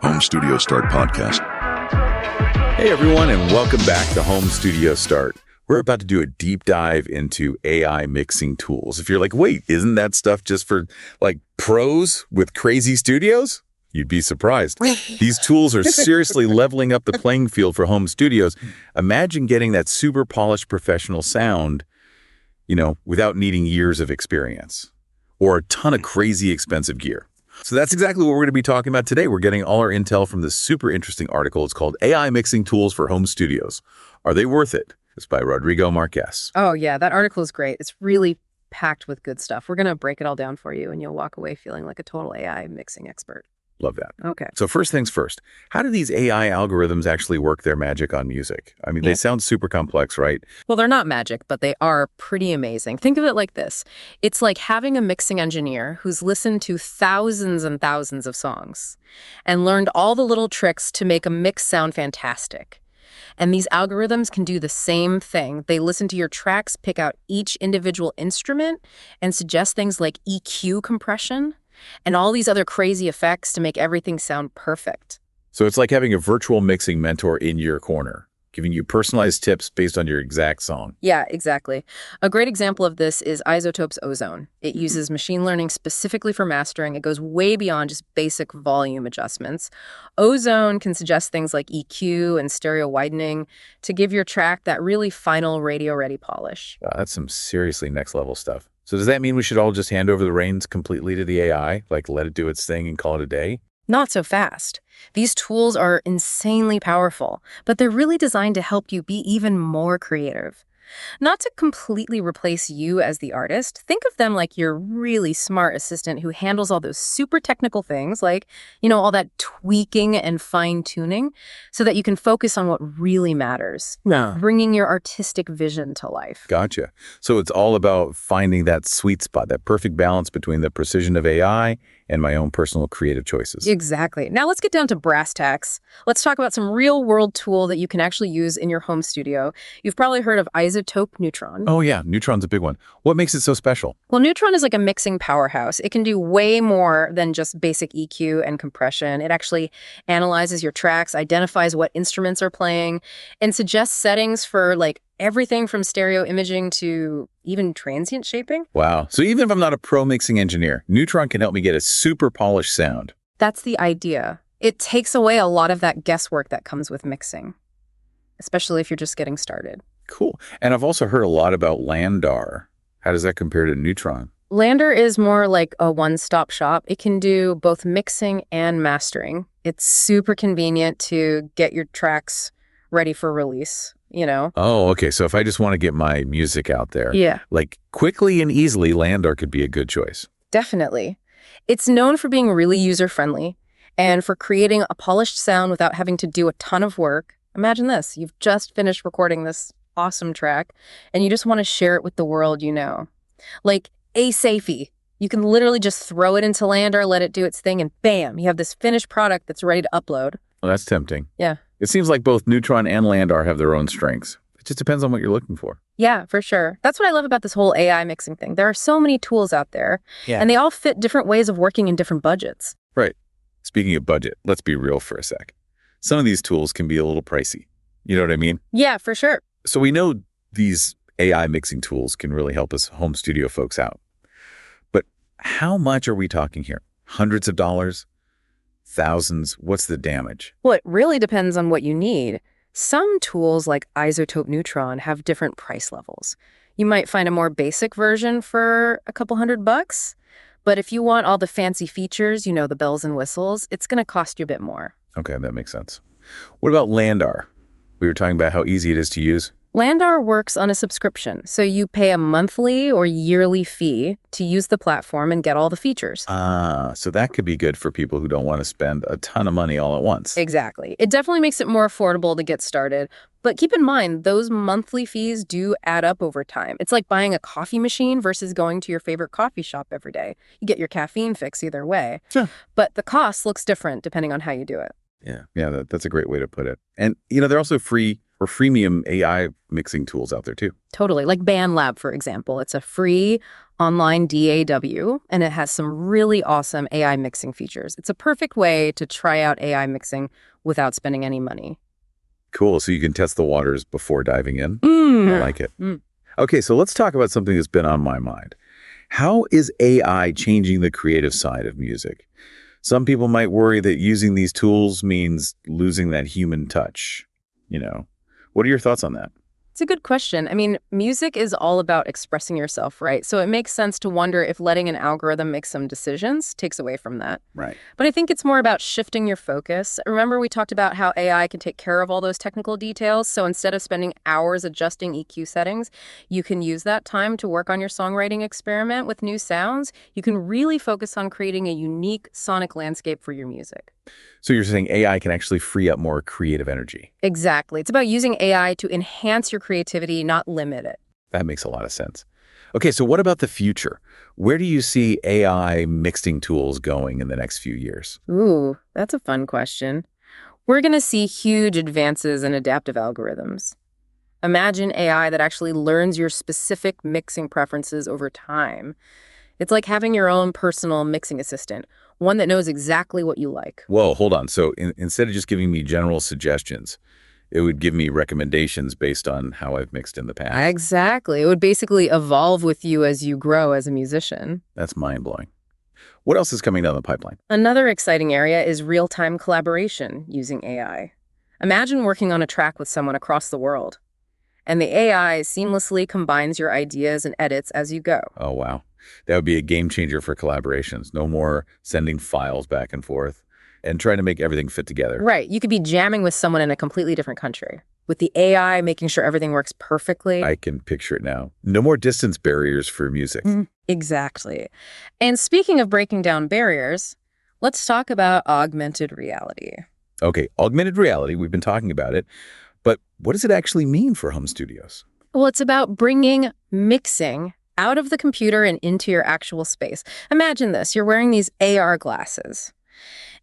Home Studio Start podcast. Hey everyone, and welcome back to Home Studio Start. We're about to do a deep dive into AI mixing tools. If you're like, wait, isn't that stuff just for like pros with crazy studios? You'd be surprised. These tools are seriously leveling up the playing field for home studios. Imagine getting that super polished professional sound, without needing years of experience or a ton of crazy expensive gear. So that's exactly what we're going to be talking about today. We're getting all our intel from this super interesting article. It's called AI Mixing Tools for Home Studios. Are they worth it? It's by Rodrigo Marquez. Oh, yeah. That article is great. It's really packed with good stuff. We're going to break it all down for you, and you'll walk away feeling like a total AI mixing expert. Love that. Okay. So first things first, how do these AI algorithms actually work their magic on music? I mean, They sound super complex, right? Well, they're not magic, but they are pretty amazing. Think of it like this. It's like having a mixing engineer who's listened to thousands and thousands of songs and learned all the little tricks to make a mix sound fantastic. And these algorithms can do the same thing. They listen to your tracks, pick out each individual instrument, and suggest things like EQ compression and all these other crazy effects to make everything sound perfect. So it's like having a virtual mixing mentor in your corner, giving you personalized tips based on your exact song. Yeah, exactly. A great example of this is iZotope's Ozone. It uses machine learning specifically for mastering. It goes way beyond just basic volume adjustments. Ozone can suggest things like EQ and stereo widening to give your track that really final radio-ready polish. Wow, that's some seriously next-level stuff. So does that mean we should all just hand over the reins completely to the AI, like let it do its thing and call it a day? Not so fast. These tools are insanely powerful, but they're really designed to help you be even more creative. Not to completely replace you as the artist. Think of them like your really smart assistant who handles all those super technical things like, all that tweaking and fine-tuning so that you can focus on what really matters. No. Bringing your artistic vision to life. Gotcha. So it's all about finding that sweet spot, that perfect balance between the precision of AI and my own personal creative choices. Exactly. Now let's get down to brass tacks. Let's talk about some real-world tool that you can actually use in your home studio. You've probably heard of iZotope Neutron. Oh yeah, Neutron's a big one. What makes it so special? Well, Neutron is like a mixing powerhouse. It can do way more than just basic EQ and compression. It actually analyzes your tracks, identifies what instruments are playing, and suggests settings for everything from stereo imaging to even transient shaping. Wow. So even if I'm not a pro mixing engineer, Neutron can help me get a super polished sound. That's the idea. It takes away a lot of that guesswork that comes with mixing, especially if you're just getting started. Cool. And I've also heard a lot about LANDAR. How does that compare to Neutron? LANDAR is more like a one-stop shop. It can do both mixing and mastering. It's super convenient to get your tracks ready for release. Oh, okay. So if I just want to get my music out there, Yeah. Quickly and easily, LANDAR could be a good choice. Definitely. It's known for being really user-friendly and for creating a polished sound without having to do a ton of work. Imagine this. You've just finished recording this awesome track, and you just want to share it with the world you know. Like a safety. You can literally just throw it into LANDAR, let it do its thing, and bam, you have this finished product that's ready to upload. Well, that's tempting. Yeah. It seems like both Neutron and LANDAR have their own strengths. It just depends on what you're looking for. Yeah, for sure. That's what I love about this whole AI mixing thing. There are so many tools out there, and they all fit different ways of working in different budgets. Right. Speaking of budget, let's be real for a sec. Some of these tools can be a little pricey. You know what I mean? Yeah, for sure. So we know these AI mixing tools can really help us home studio folks out. But how much are we talking here? Hundreds of dollars? Thousands? What's the damage? Well, it really depends on what you need. Some tools like iZotope Neutron have different price levels. You might find a more basic version for a couple $100, but if you want all the fancy features, the bells and whistles, it's going to cost you a bit more. Okay, that makes sense. What about LANDAR? We were talking about how easy it is to use. LANDAR works on a subscription, so you pay a monthly or yearly fee to use the platform and get all the features. So that could be good for people who don't want to spend a ton of money all at once. Exactly. It definitely makes it more affordable to get started. But keep in mind, those monthly fees do add up over time. It's like buying a coffee machine versus going to your favorite coffee shop every day. You get your caffeine fix either way. Sure. But the cost looks different depending on how you do it. Yeah, that's a great way to put it. And, they're also free or freemium AI mixing tools out there too. Totally. Like BandLab, for example. It's a free online DAW, and it has some really awesome AI mixing features. It's a perfect way to try out AI mixing without spending any money. Cool. So you can test the waters before diving in. I like it. Okay, so let's talk about something that's been on my mind. How is AI changing the creative side of music? Some people might worry that using these tools means losing that human touch. What are your thoughts on that? It's a good question. I mean, music is all about expressing yourself, right? So it makes sense to wonder if letting an algorithm make some decisions takes away from that. Right. But I think it's more about shifting your focus. Remember, we talked about how AI can take care of all those technical details. So instead of spending hours adjusting EQ settings, you can use that time to work on your songwriting experiment with new sounds. You can really focus on creating a unique sonic landscape for your music. So you're saying AI can actually free up more creative energy. Exactly. It's about using AI to enhance your creativity, not limit it. That makes a lot of sense. Okay, so what about the future? Where do you see AI mixing tools going in the next few years? Ooh, that's a fun question. We're going to see huge advances in adaptive algorithms. Imagine AI that actually learns your specific mixing preferences over time. It's like having your own personal mixing assistant, one that knows exactly what you like. Whoa, hold on. So instead of just giving me general suggestions, it would give me recommendations based on how I've mixed in the past. Exactly. It would basically evolve with you as you grow as a musician. That's mind-blowing. What else is coming down the pipeline? Another exciting area is real-time collaboration using AI. Imagine working on a track with someone across the world, and the AI seamlessly combines your ideas and edits as you go. Oh, wow. That would be a game changer for collaborations. No more sending files back and forth and trying to make everything fit together. Right. You could be jamming with someone in a completely different country, with the AI making sure everything works perfectly. I can picture it now. No more distance barriers for music. Exactly. And speaking of breaking down barriers, let's talk about augmented reality. Okay, augmented reality, we've been talking about it, but what does it actually mean for home studios? Well, it's about bringing mixing out of the computer and into your actual space. Imagine this. You're wearing these AR glasses,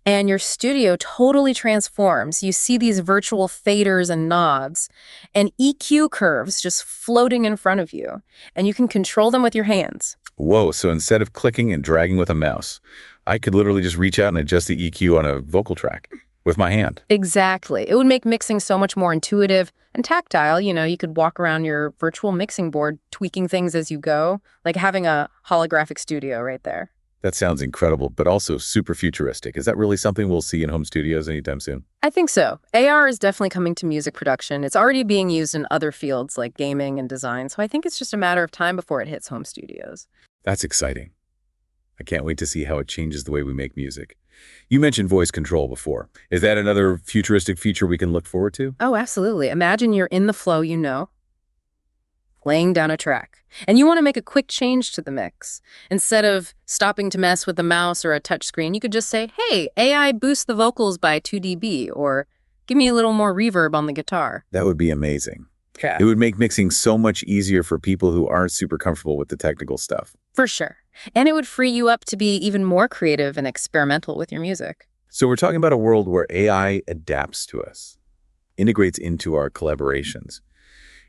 and your studio totally transforms. You see these virtual faders and knobs and EQ curves just floating in front of you, and you can control them with your hands. Whoa, so instead of clicking and dragging with a mouse, I could literally just reach out and adjust the EQ on a vocal track with my hand. Exactly. It would make mixing so much more intuitive and tactile. You could walk around your virtual mixing board, tweaking things as you go, like having a holographic studio right there. That sounds incredible, but also super futuristic. Is that really something we'll see in home studios anytime soon? I think so. AR is definitely coming to music production. It's already being used in other fields like gaming and design, so I think it's just a matter of time before it hits home studios. That's exciting. I can't wait to see how it changes the way we make music. You mentioned voice control before. Is that another futuristic feature we can look forward to? Oh, absolutely. Imagine you're in the flow, laying down a track, and you want to make a quick change to the mix. Instead of stopping to mess with a mouse or a touch screen, you could just say, hey, AI boost the vocals by 2 dB, or give me a little more reverb on the guitar. That would be amazing. Yeah. It would make mixing so much easier for people who aren't super comfortable with the technical stuff. For sure. And it would free you up to be even more creative and experimental with your music. So we're talking about a world where AI adapts to us, integrates into our collaborations,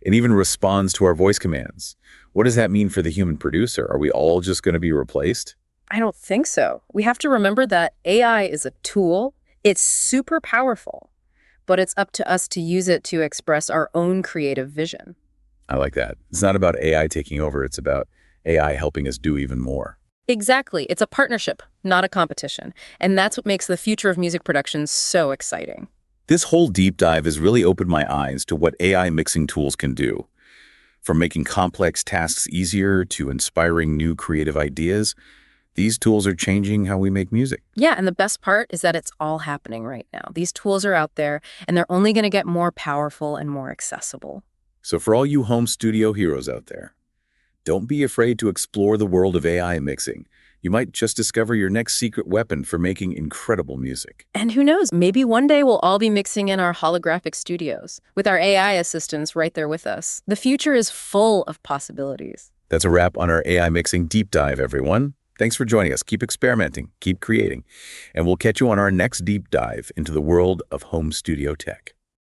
and even responds to our voice commands. What does that mean for the human producer? Are we all just going to be replaced? I don't think so. We have to remember that AI is a tool. It's super powerful, but it's up to us to use it to express our own creative vision. I like that. It's not about AI taking over. It's about AI helping us do even more. Exactly. It's a partnership, not a competition. And that's what makes the future of music production so exciting. This whole deep dive has really opened my eyes to what AI mixing tools can do. From making complex tasks easier to inspiring new creative ideas, these tools are changing how we make music. Yeah, and the best part is that it's all happening right now. These tools are out there, and they're only going to get more powerful and more accessible. So for all you home studio heroes out there, don't be afraid to explore the world of AI mixing. You might just discover your next secret weapon for making incredible music. And who knows, maybe one day we'll all be mixing in our holographic studios with our AI assistants right there with us. The future is full of possibilities. That's a wrap on our AI mixing deep dive, everyone. Thanks for joining us. Keep experimenting, keep creating, and we'll catch you on our next deep dive into the world of home studio tech.